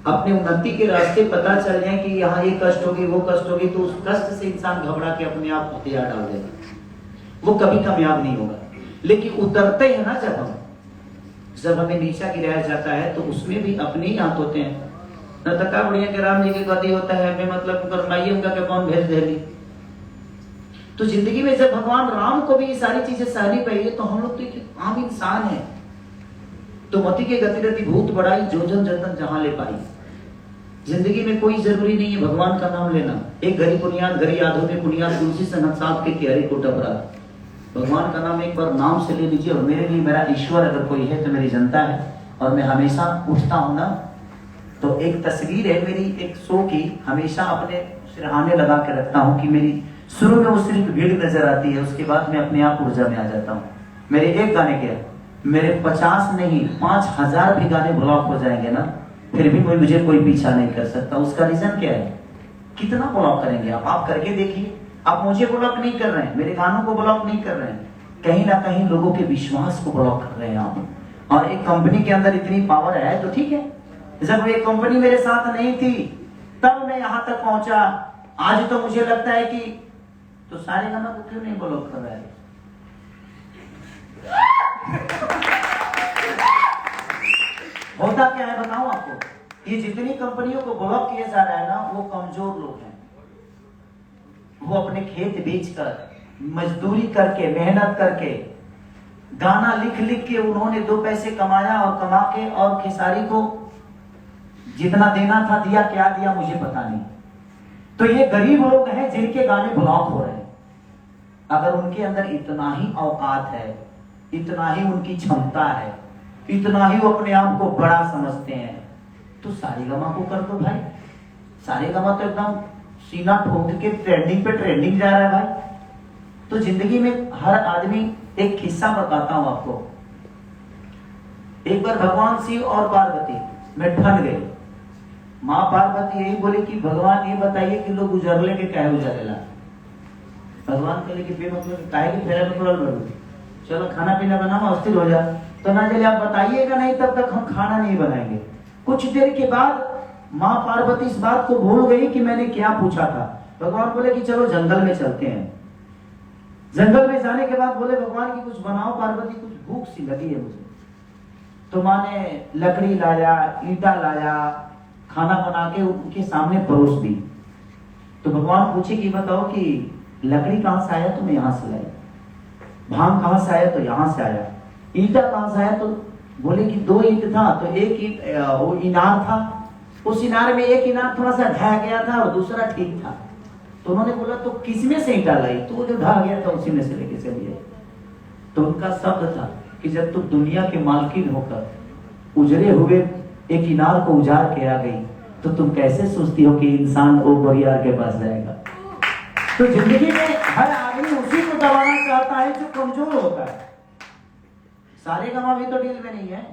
अपने उन्नति के रास्ते पता चल जाए कि यहाँ ये कष्ट होगी वो कष्ट होगी, तो उस कष्ट से इंसान घबरा के अपने आप को हथियार डाल देगा, वो कभी कामयाब नहीं होगा। लेकिन उतरते हैं ना जब हमें नीचा गिराया जाता है तो उसमें भी अपने ही हाथ होते हैं। न तका बढ़िया के राम जी के गति होता है, मैं मतलब करमाइए उनका के कौन भेज दे। तो जिंदगी में जब भगवान राम को भी ये सारी चीजें सहनी पड़ी है, तो हम लोग तो एक आम इंसान है। तो मति के गति रति भूत बढ़ाई, जो जन जतन जहां ले पाई। जिंदगी में कोई जरूरी नहीं है भगवान का नाम लेना। एक घड़ी पुनियाद घड़ी यादों में पुनियाद तुलसी संगत साथ के क्यारे को टपरा। भगवान का नाम एक बार नाम से ले लीजिए। और मेरे लिए मेरा ईश्वर अगर कोई है तो मेरी जनता है। और मैं हमेशा उठता हूं ना, तो एक तस्वीर है मेरी एक शो की, हमेशा अपने सिरहाने लगा के रखता हूँ कि मेरी शुरू में वो सिर्फ भीड़ नजर आती है, उसके बाद मैं अपने आप ऊर्जा में आ जाता हूँ। मेरे एक गाने के मेरे 50 नहीं 5000 भी गाने ब्लॉक हो जाएंगे ना, फिर भी कोई मुझे कोई पीछा नहीं कर सकता। उसका रीजन क्या है? कितना ब्लॉक करेंगे आप करके देखिए। आप मुझे ब्लॉक नहीं कर रहे हैं, मेरे गानों को ब्लॉक नहीं कर रहे हैं, कहीं ना कहीं लोगों के विश्वास को ब्लॉक कर रहे हैं आप। और एक कंपनी के अंदर इतनी पावर है तो ठीक है। जब ये कंपनी मेरे साथ नहीं थी तब मैं यहां तक पहुंचा। आज तो मुझे लगता है कि तो सारे गाना को क्यों नहीं ब्लॉक कर रहा है? होता क्या है बताऊं आपको, ये जितनी कंपनियों को ब्लॉक किया जा रहा है ना, वो कमजोर लोग हैं। वो अपने खेत बेचकर मजदूरी करके मेहनत करके गाना लिख लिख के उन्होंने 2 पैसे कमाया और कमा के और खेसारी को जितना देना था दिया, क्या दिया मुझे पता नहीं। तो ये गरीब लोग हैं जिनके गाने ब्लॉक हो रहे हैं। अगर उनके अंदर इतना ही औकात है, इतना ही उनकी क्षमता है, इतना ही वो अपने आप को बड़ा समझते हैं, तो सारेगामा को कर दो भाई। सारेगामा तो एकदम सीना ठोक के ट्रेंडिंग पे ट्रेंडिंग जा रहा है भाई। तो जिंदगी में हर आदमी, एक किस्सा बताता हूं आपको। एक बार भगवान शिव और पार्वती में ठन गए। माँ पार्वती यही बोले कि भगवान ये बताइए कि लोग उजरले के कहे उजरेला। भगवान कहले कि बेमतलब काहे के फेरे में पड़ल बड़ू, चलो खाना पीना बनाओ अस्थिर हो जा। तो ना चले आप बताइएगा नहीं तब तक हम खाना नहीं बनाएंगे। कुछ देर के बाद माँ पार्वती इस बात को भूल गई कि मैंने क्या पूछा था। भगवान बोले कि चलो जंगल में चलते हैं। जंगल में जाने के बाद बोले भगवान की कुछ बनाओ पार्वती, कुछ भूख सी लगी है मुझे। तो माँ ने लकड़ी लाया, ईंटा लाया, खाना बना के उनके सामने परोस दी। तो भगवान पूछे कि बताओ कि लकड़ी कहां से आया? तो मैं यहां से लाया। भांग कहां से आया? तो यहां से आया। ईंटा कहां से आया? तो बोले कि 2 ईंट था, तो एक वो इनार था, उस इनार में एक इनार थोड़ा सा ढह गया था और दूसरा ठीक था। तो उन्होंने बोला तो किसमें से ईंटा लाई? तो वो जो ढह गया था उसी में से लेके चलिए। तो उनका शब्द था कि जब तुम दुनिया के मालकिन होकर उजरे हुए एक इनार को उजाड़ के आ गई, तो तुम कैसे सोचती हो कि इंसान ओ बोरियार के पास जाएगा? तो जिंदगी में हर आदमी उसी को दबाना चाहता है जो कमजोर होता है। सारेगामा भी तो डील में नहीं है,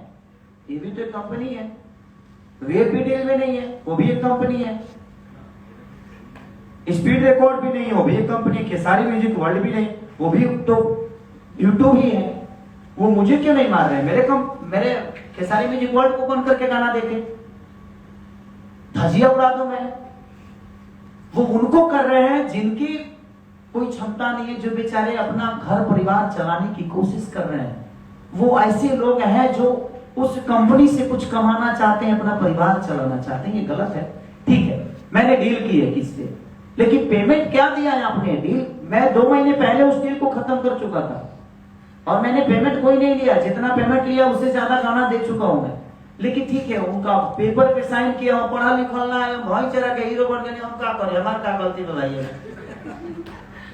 ये भी तो एक कंपनी है। वेब भी डील में नहीं है, वो भी एक कंपनी है। स्पीड रिकॉर्ड भी नहीं है, वो भी एक कंपनी है। खेसारी म्यूजिक वर्ल्ड भी नहीं, वो भी तो यूट्यूब ही है। वो मुझे क्यों नहीं मार रहे हैं? मेरे खेसारी म्यूजिक वर्ल्ड को बंद करके गाना देखे, धजिया उड़ा दो मैं। वो उनको कर रहे हैं जिनकी कोई क्षमता नहीं है, जो बेचारे अपना घर परिवार चलाने की कोशिश कर रहे हैं। वो ऐसे लोग हैं जो उस कंपनी से कुछ कमाना चाहते हैं, अपना परिवार चलाना चाहते हैं। ये गलत है। ठीक है, मैंने डील की है किससे, लेकिन पेमेंट क्या दिया है आपने? डील मैं 2 महीने पहले उस डील को खत्म कर चुका था और मैंने पेमेंट कोई नहीं लिया। जितना पेमेंट लिया उससे ज्यादा गाना दे चुका हूं मैं। लेकिन ठीक है, उनका पेपर पे साइन किया, पढ़ा लिखा है, भाई चरा के हीरो बन गए, हम क्या करें? हमारा क्या गलती बताइए?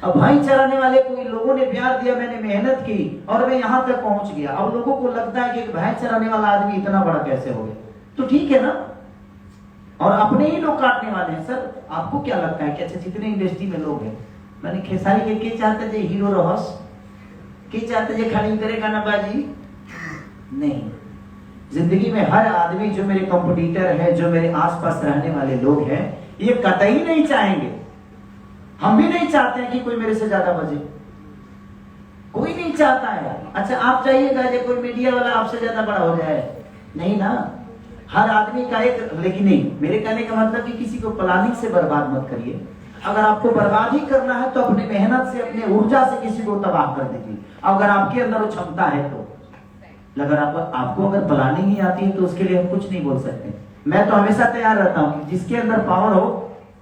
अब भाई चराने वाले को लोगों ने प्यार दिया, मैंने मेहनत की और मैं यहां तक पहुंच गया। अब लोगों को लगता है कि भाई चराने वाला आदमी इतना बड़ा कैसे हो गया? तो ठीक है ना, और अपने ही लोग काटने वाले हैं। सर आपको क्या लगता है कि अच्छा जितने इंडस्ट्री में लोग हैं, मैंने खेसारी के चाहते थे हीरो रहस, के चाहते थे खाली करेगा ना बाजी? नहीं, जिंदगी में हर आदमी, जो मेरे कंपटीटर है, जो मेरे आसपास रहने वाले लोग हैं, ये कतई नहीं चाहेंगे। हम भी नहीं चाहते हैं कि कोई मेरे से ज्यादा बजे, कोई नहीं चाहता है। अच्छा आप चाहिएगा कि कोई मीडिया वाला आपसे ज्यादा बड़ा हो जाए? नहीं ना। हर आदमी का एक, लेकिन नहीं, मेरे कहने का मतलब कि किसी को प्लानिंग से बर्बाद मत करिए। अगर आपको बर्बाद ही करना है तो अपनी मेहनत से, अपने ऊर्जा से किसी को तबाह कर दीजिए, अगर आपके अंदर वो क्षमता है तो। अगर आपको अगर प्लानिंग ही आती है तो उसके लिए हम कुछ नहीं बोल सकते। मैं तो हमेशा तैयार रहता हूँ कि जिसके अंदर पावर हो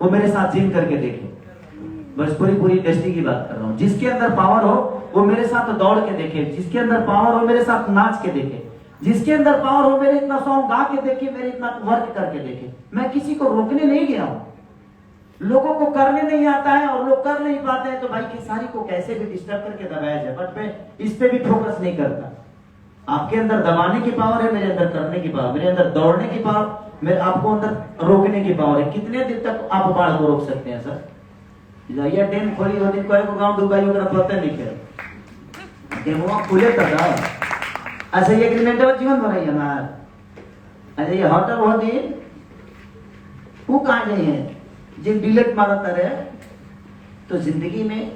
वो मेरे साथ जिम करके देखे। बस पूरी इंडस्ट्री की बात कर रहा हूँ। जिसके अंदर पावर हो वो मेरे साथ दौड़ के देखे, जिसके अंदर पावर हो मेरे साथ नाच के देखे, जिसके अंदर पावर हो मेरे इतना सॉन्ग गा के देखे, मेरे इतना वर्क करके देखे। मैं किसी को रोकने नहीं गया हूँ। लोगों को करने नहीं आता है और लोग कर नहीं पाते हैं तो भाई खेसारी को कैसे भी डिस्टर्ब करके दबाया जाए, बट मैं इस पे भी फोकस नहीं करता। आपके अंदर दबाने की पावर है, मेरे अंदर करने की पावर, मेरे अंदर दौड़ने की पावर, मेरे आपको अंदर रोकने की पावर है। कितने दिन तक आप बाढ़ को रोक सकते हैं सर? जाइए डेम खोली हो दिन को गांव डूबाई होकर पता नहीं खेल डेमो खुले तक। अच्छा ये एग्रीमेंट जीवन भर हमार। अच्छा ये होटल हो दिन वो कहाँ गए हैं जिन डिलेट मारता रहे। तो जिंदगी में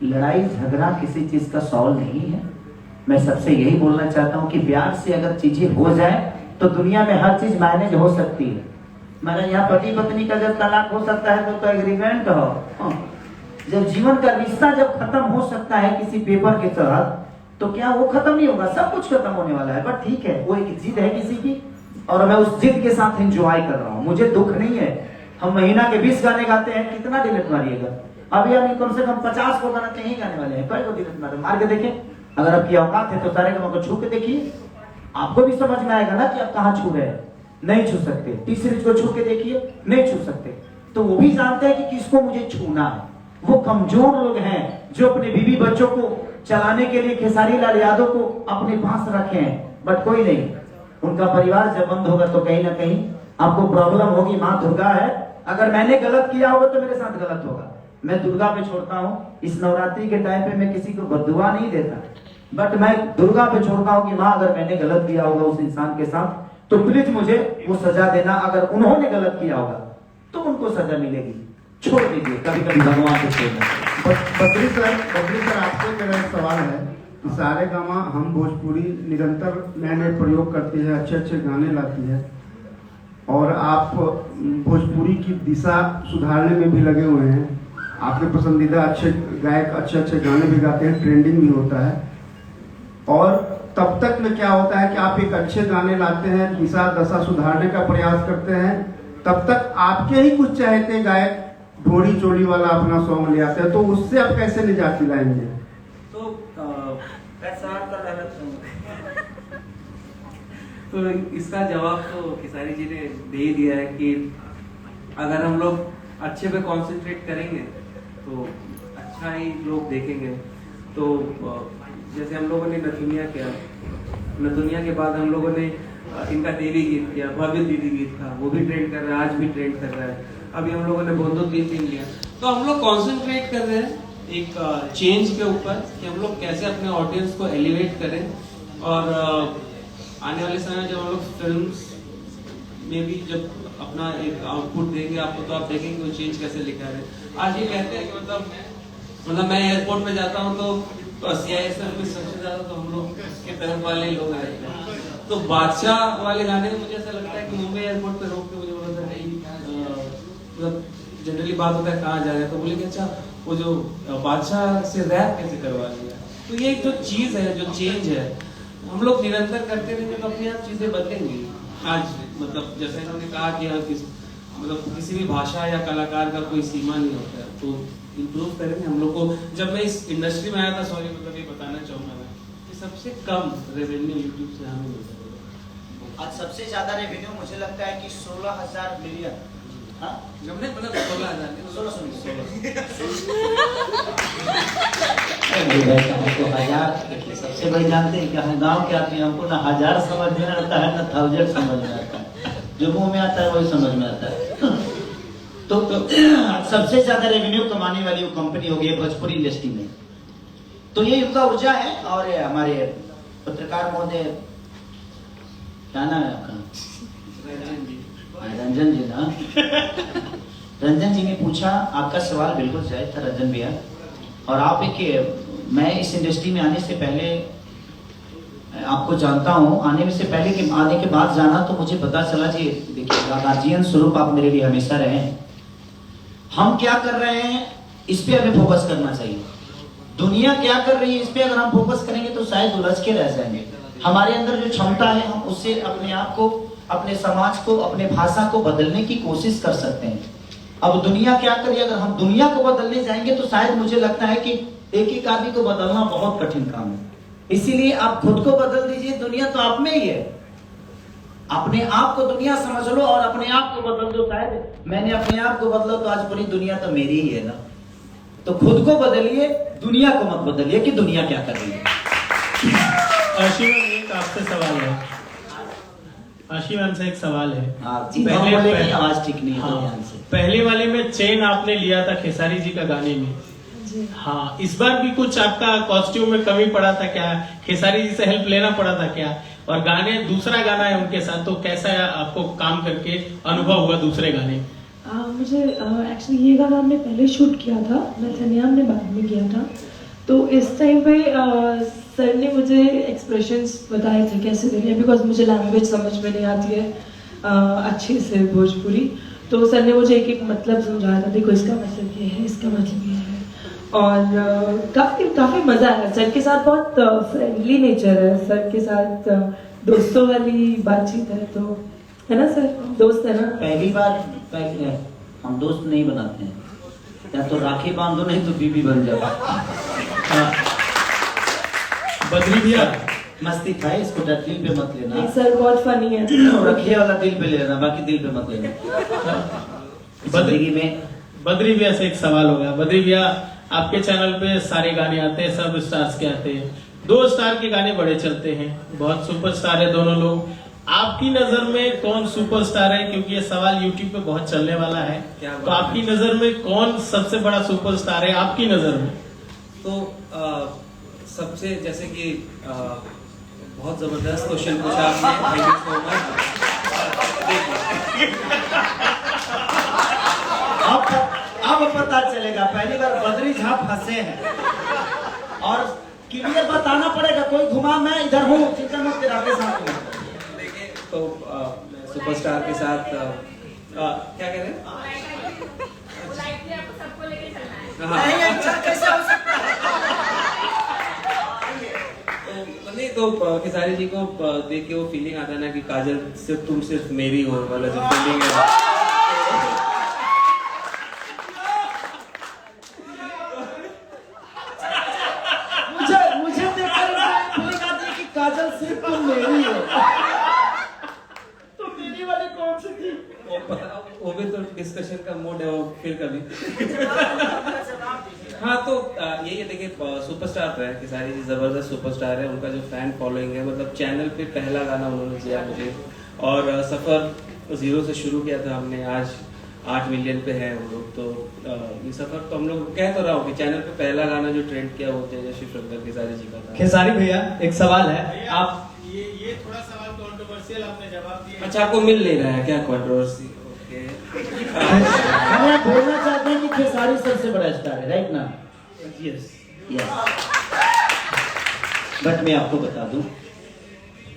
लड़ाई झगड़ा किसी चीज का सॉल्व नहीं है। मैं सबसे यही बोलना चाहता हूं कि प्यार से अगर चीजें हो जाए तो दुनिया में हर चीज मैनेज हो सकती है। मैंने यहाँ पति पत्नी का जब तलाक हो सकता है तो एग्रीमेंट हो। जब जीवन का रिश्ता जब खत्म हो सकता है किसी पेपर के तहत तो क्या वो खत्म नहीं होगा? सब कुछ खत्म होने वाला है। बट ठीक है, वो एक जिद है किसी की और मैं उस जिद के साथ एंजॉय कर रहा हूँ। मुझे दुख नहीं है। हम महीना के 20 गाने गाते हैं, कितना डिलीट मारिएगा? अभी हम कम से कम 50 को गाना नहीं गाने वाले हैं। को डिलीट मार के देखें। अगर आपकी औकात है तो सारे गानों को छू के देखिए, आपको भी समझ में आएगा ना कि आप कहाँ छू रहे हैं। नहीं छू सकते। तीसरी को छू के देखिए, नहीं छू सकते। तो वो भी जानते हैं कि किसको मुझे छूना है। वो कमजोर लोग हैं जो अपने बीवी बच्चों को चलाने के लिए खेसारी लाल यादव को अपने पास रखे हैं। बट कोई नहीं, उनका परिवार जब बंद होगा तो कहीं ना कहीं आपको प्रॉब्लम होगी। माँ दुर्गा है, अगर मैंने गलत किया होगा तो मेरे साथ गलत होगा। मैं दुर्गा पे छोड़ता हूँ। इस नवरात्रि के टाइम पे मैं किसी को बद्दुआ नहीं देता, बट मैं दुर्गा पे छोड़ता हूँ कि माँ अगर मैंने गलत किया होगा उस इंसान के साथ तो प्लीज मुझे वो सजा देना। अगर उन्होंने गलत किया होगा तो उनको सजा मिलेगी। छोड़ दीजिए, कभी कभी भगवान को छोड़ना। बद्री सर आपसे मेरा एक सवाल है कि सारे गामा हम भोजपुरी निरंतर नए नए प्रयोग करती है, अच्छे अच्छे गाने लाती है और आप भोजपुरी की दिशा सुधारने में भी लगे हुए हैं। आपके पसंदीदा अच्छे गायक अच्छे अच्छे गाने भी गाते हैं, ट्रेंडिंग भी होता है। और तब तक में क्या होता है कि आप एक अच्छे गाने लाते हैं, दिशा दशा सुधारने का प्रयास करते हैं, तब तक आपके ही कुछ चाहते गायक ढोड़ी चोली वाला अपना सॉन्ग ले आते हैं। तो उससे आप कैसे निजात दिलाएंगे? तो इसका जवाब तो खेसारी जी ने दे ही दिया है कि अगर हम लोग अच्छे पे कंसंट्रेट करेंगे तो अच्छा ही लोग देखेंगे। तो जैसे हम लोगों ने नथुनिया किया, नथुनिया के बाद हम लोगों ने इनका देवी गीत किया, भव्य दीदी गीत था, वो भी ट्रेंड कर रहा है, आज भी ट्रेंड कर रहा है। अभी हम लोगों ने बोंदो 3 लिया। तो हम लोग कंसंट्रेट कर रहे हैं एक चेंज के ऊपर कि हम लोग कैसे अपने ऑडियंस को एलिवेट करें। और आने वाले समय में जब हम लोग फिल्म्स में भी जब अपना एक आउटपुट देंगे आपको, तो आप देखेंगे वो चेंज कैसे लिखा है। आज ये कहते हैं कि मतलब मैं एयरपोर्ट पे जाता हूँ तो CIS में सबसे ज्यादा तो हम लोग के तरफ वाले लोग रहते हैं। तो बादशाह वाले गाने में मुझे ऐसा लगता है कि मुंबई एयरपोर्ट पे रोक के मुझे बोला था मतलब जनरली बात होता है कहाँ जा रहे हैं, तो बोले कि अच्छा वो जो बादशाह से रैप कैसे करवा लिया। तो ये जो चीज है, जो चेंज है, हम लोग निरंतर करते रहेंगे तो अपने आप चीजें बदलेंगी। आज मतलब जैसे इन्होंने कहा कि मतलब किसी भी भाषा या कलाकार का कोई सीमा नहीं होता है, तो इम्प्रूव करेंगे हम लोग को। जब मैं इस इंडस्ट्री में आया था, सॉरी मतलब ये बताना चाहूंगा मैं कि सबसे कम रेवेन्यू यूट्यूब से हमें मिलता है। आज सबसे ज्यादा रेवेन्यू मुझे लगता है कि 16,000 मिलियन। हमने मतलब 16,000 सबसे बड़ी जानते हैं कि हम गांव के आदमी, हमको ना 1000 समझ में आता है ना 1000 समझ में आता है। जो मुंह में आता है वही समझ में आता है। तो सबसे ज्यादा रेवेन्यू कमाने वाली वो कंपनी होगी भोजपुरी इंडस्ट्री में। तो ये उनका ऊर्जा है। और हमारे पत्रकार महोदय, क्या नाम है आपका? रंजन जी ना। रंजन जी ने पूछा, आपका सवाल बिल्कुल सही था रंजन भैया। और आप एक, मैं इस इंडस्ट्री में आने से पहले आपको जानता हूँ, आने से पहले के आने के बाद जाना तो मुझे पता चला जी, देखिए गार्जियन स्वरूप आप मेरे लिए हमेशा रहे हैं। हम क्या कर रहे हैं इस पे हमें फोकस करना चाहिए। दुनिया क्या कर रही है इस पे अगर हम फोकस करेंगे तो शायद उलझ के रह जाएंगे। हमारे अंदर जो क्षमता है हम उससे अपने आप को, अपने समाज को, अपने भाषा को बदलने की कोशिश कर सकते हैं। अब दुनिया क्या करिए, अगर हम दुनिया को बदलने जाएंगे तो शायद मुझे लगता है कि एक आदमी को बदलना बहुत कठिन काम है। इसीलिए आप खुद को बदल दीजिए, दुनिया तो आप में ही है। अपने आप को दुनिया समझ लो और अपने आप को बदल दो। शायद मैंने अपने आप को बदला तो आज पूरी दुनिया तो मेरी ही है ना। तो खुद को बदलिए, दुनिया को मत बदलिए कि दुनिया क्या कर रही है। आशीर्वाद, एक आपसे सवाल है। आशीर्वाद से एक सवाल है। आवाज ठीक नहीं है। हाँ, पहले वाले में चेन आपने लिया था खेसारी जी का गाने में। हाँ, इस बार भी कुछ आपका कॉस्ट्यूम में कमी पड़ा था क्या? खेसारी जी से हेल्प लेना पड़ा था क्या? और गाने, दूसरा गाना है उनके साथ, तो कैसा आपको काम करके अनुभव हुआ दूसरे गाने? मुझे एक्चुअली ये गाना हमने पहले शूट किया था, मैं सन्याम ने बाद में किया था। तो इस टाइम पे सर ने मुझे एक्सप्रेशंस बताए थे कैसे देने हैं, बिकॉज मुझे लैंग्वेज समझ में नहीं आती है अच्छे से भोजपुरी। तो सर ने मुझे एक एक मतलब समझाया था, देखो इसका मतलब ये है, इसका मतलब ये है। और काफ़ी मज़ा आया सर के साथ। बहुत फ्रेंडली नेचर है सर के साथ, दोस्तों वाली बातचीत है। तो है ना सर, दोस्त है ना। पहली बार हम दोस्त नहीं बनाते हैं, या तो राखी बांधो नहीं तो बीबी बन जाओ। बद्री भैया, मस्ती था, इसको दिल पे मत लेना। नहीं सर, बहुत फनी है। रखिए वाला दिल पे ले लेना, बाकी दिल पे मत लेना। जिंदगी में बद्री भैया से एक सवाल हो गया। बद्री भैया, आपके चैनल पे सारे गाने आते हैं, सब स्टार्स के आते हैं। 2 स्टार के गाने बड़े चलते हैं, बहुत सुपरस्टार है दोनों लोग। आपकी नजर में कौन सुपरस्टार है? क्योंकि ये सवाल यूट्यूब पे बहुत चलने वाला है। तो आपकी नजर में कौन सबसे बड़ा सुपरस्टार है आपकी नजर में? तो सबसे, जैसे कि बहुत जबरदस्त क्वेश्चन पूछा आपने, थैंक यू सो मच। अब पता चलेगा, पहली बार बद्री झा फंसे हैं और क्लियर बताना पड़ेगा। कोई घुमा, मैं इधर हूँ, चिंता मत तेरा के साथ हूँ। देखिए, तो सुपरस्टार के साथ क्या कह रहे हैं? कैसे हो सकता है? नहीं तो खेसारी जी को देख के वो फीलिंग आता है ना कि काजल सिर्फ तुम सिर्फ मेरी हो वाला जो फीलिंग है। मुझे देखकर फीलिंग आती है कि काजल सिर्फ तुम मेरी हो। तो मेरी वाली कौन सी थी? वो भी तो डिस्कशन का मोड है, वो फिर कभी। हाँ, तो यही है। देखिए, सुपरस्टार तो है खेसारी जी, जबरदस्त सुपरस्टार है। उनका जो फैन फॉलोइंग है, मतलब चैनल पे पहला गाना उन्होंने दिया मुझे, और सफर 0 से शुरू किया था हमने, आज 8 मिलियन पे है हम लोग। तो ये सफर तो हम लोग कह तो रहा हूँ कि चैनल पे पहला गाना जो ट्रेंड किया वो तेजस्वी शंकर खेसारी जी का था। खेसारी भैया, एक सवाल है। आप ये थोड़ा सवाल कंट्रोवर्शियल आपने जवाब दिया। अच्छा, आपको मिल नहीं रहा है क्या कंट्रोवर्सी? हम यहाँ बोलना चाहते हैं कि खेसारी सबसे बड़ा स्टार है, राइट ना? यस। बट मैं आपको बता दूं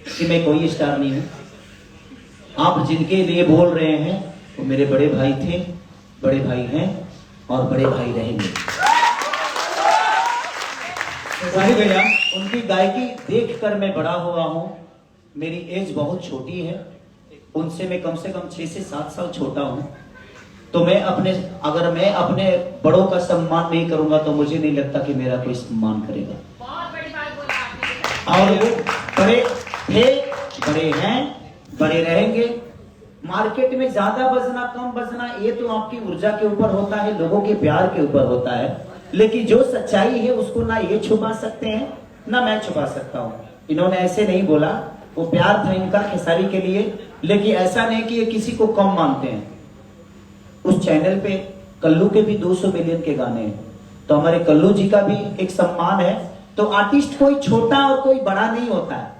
कि मैं कोई स्टार नहीं हूं। आप जिनके लिए बोल रहे हैं वो मेरे बड़े भाई थे, बड़े भाई हैं और बड़े भाई रहेंगे। खेसारी भैया, उनकी गायकी देखकर मैं बड़ा हुआ हूं। मेरी एज बहुत छोटी है, उनसे मैं कम से कम 6 से 7 साल छोटा हूं। तो अगर मैं अपने बड़ों का सम्मान नहीं करूंगा तो मुझे नहीं लगता कि मेरा कोई सम्मान करेगा। बहुत बड़ी बात बोला आपने। और वो बड़े थे, बड़े हैं, बड़े रहेंगे। मार्केट में ज्यादा बजना कम बजना ये तो आपकी ऊर्जा के ऊपर होता है, लोगों के प्यार के ऊपर होता है। लेकिन जो सच्चाई है उसको ना ये छुपा सकते हैं ना मैं छुपा सकता हूँ। इन्होंने ऐसे नहीं बोला, वो प्यार था इनका खेसारी के लिए, लेकिन ऐसा नहीं कि ये किसी को कम मानते हैं। उस चैनल पे कल्लू के भी 200 मिलियन के गाने हैं, तो हमारे कल्लू जी का भी एक सम्मान है। तो आर्टिस्ट कोई छोटा और कोई बड़ा नहीं होता है।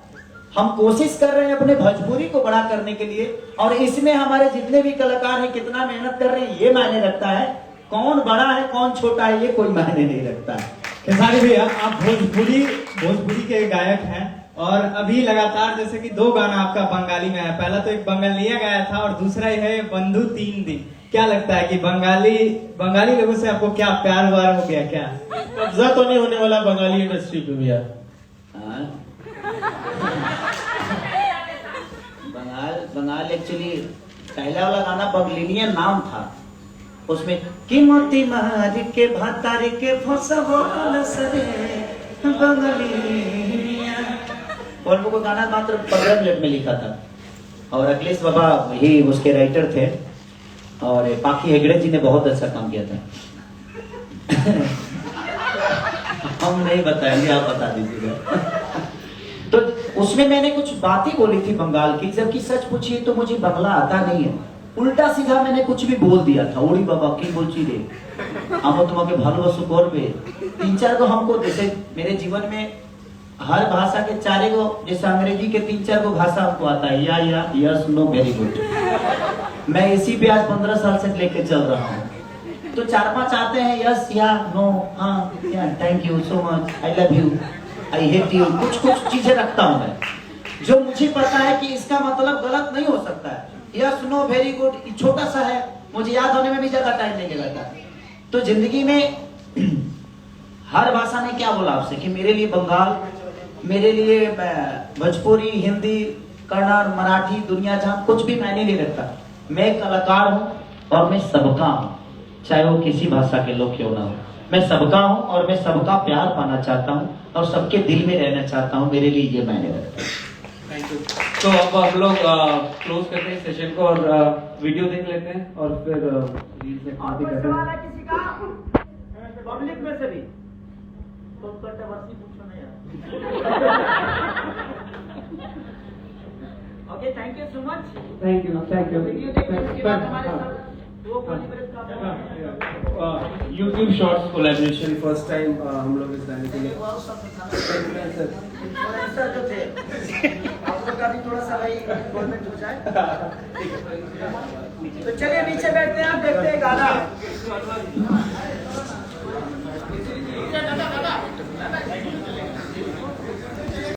हम कोशिश कर रहे हैं अपने भोजपुरी को बड़ा करने के लिए, और इसमें हमारे जितने भी कलाकार हैं कितना मेहनत कर रहे हैं ये मायने रखता है। कौन बड़ा है कौन छोटा है ये कोई मायने नहीं रखता है। खेसारी भैया, आप भोजपुरी के गायक हैं और अभी लगातार जैसे कि 2 गाना आपका बंगाली में है, पहला तो एक बंगालिया गाया था और दूसरा है बंधु 3 दिन। क्या लगता है कि बंगाली लोगों से आपको क्या प्यार व्यार हो गया क्या? कब्जा तो नहीं होने वाला बंगाली इंडस्ट्री पे भैया? हाँ? बंगाल एक्चुअली पहला वाला गाना बंगलिनिया नाम था, उसमें कीमती मार के भातार के फसवल सरे बंगलिनिया, और वो गाना मात्र 15 मिनट में लिखा था और अखिलेश बाबा ही उसके राइटर थे और पाखी हेगड़े जी ने बहुत अच्छा काम किया था। हम नहीं बताएंगे, आप बता दीजिएगा। तो उसमें मैंने कुछ बातें बोली थी बंगाल की, जबकि सच पूछिए तो मुझे बंगला आता नहीं है। उल्टा सीधा मैंने कुछ भी बोल दिया था। ओड़ी बाबा की बोलची रे हम तुम्हारे भालोबासो करबे 3-4 को हमको, जैसे मेरे जीवन में हर भाषा के 4 गो, जैसे अंग्रेजी के 3-4 को भाषा हमको आता है, या यस नो वेरी गुड। मैं इसी पे आज 15 साल से लेके चल रहा हूँ। तो 4-5 आते हैं, यस या नो, हाँ या thank you so much, I love you, I hate you, कुछ चीजें रखता हूँ मैं जो मुझे पता है कि इसका मतलब गलत नहीं हो सकता है। यस नो वेरी गुड छोटा सा है, मुझे याद होने में भी ज्यादा टाइम नहीं लगता। तो जिंदगी में हर भाषा ने क्या बोला आपसे कि मेरे लिए बंगाल, मेरे लिए भोजपुरी, हिंदी, कन्नड़, मराठी, दुनिया जहां कुछ भी मायने नहीं रखता। मैं एक कलाकार हूँ और मैं सबका हूँ, चाहे वो किसी भाषा के लोग क्यों ना हो। मैं सबका हूँ और मैं सबका प्यार पाना चाहता हूँ और सबके दिल में रहना चाहता हूँ। मेरे लिए ये मायने रखता है। Thank you. तो अब हम लोग क्लोज करते हैं सेशन को और वीडियो देख लेते हैं और फिर रील से बातें करते हैं। किसी का पब्लिक में से भी तो कंट्रोवर्सी पूछो ना यार। Okay, thank you so much. Thank you video देखने के बाद हमारे साथ दो कोलैबोरेट का YouTube shorts collaboration first time हम लोग इस गाने के लिए। सर जो थे आप लोग का भी थोड़ा सा भाई इन्वॉल्वमेंट हो जाए। तो चलिए नीचे बैठते हैं, आप देखते हैं गाना।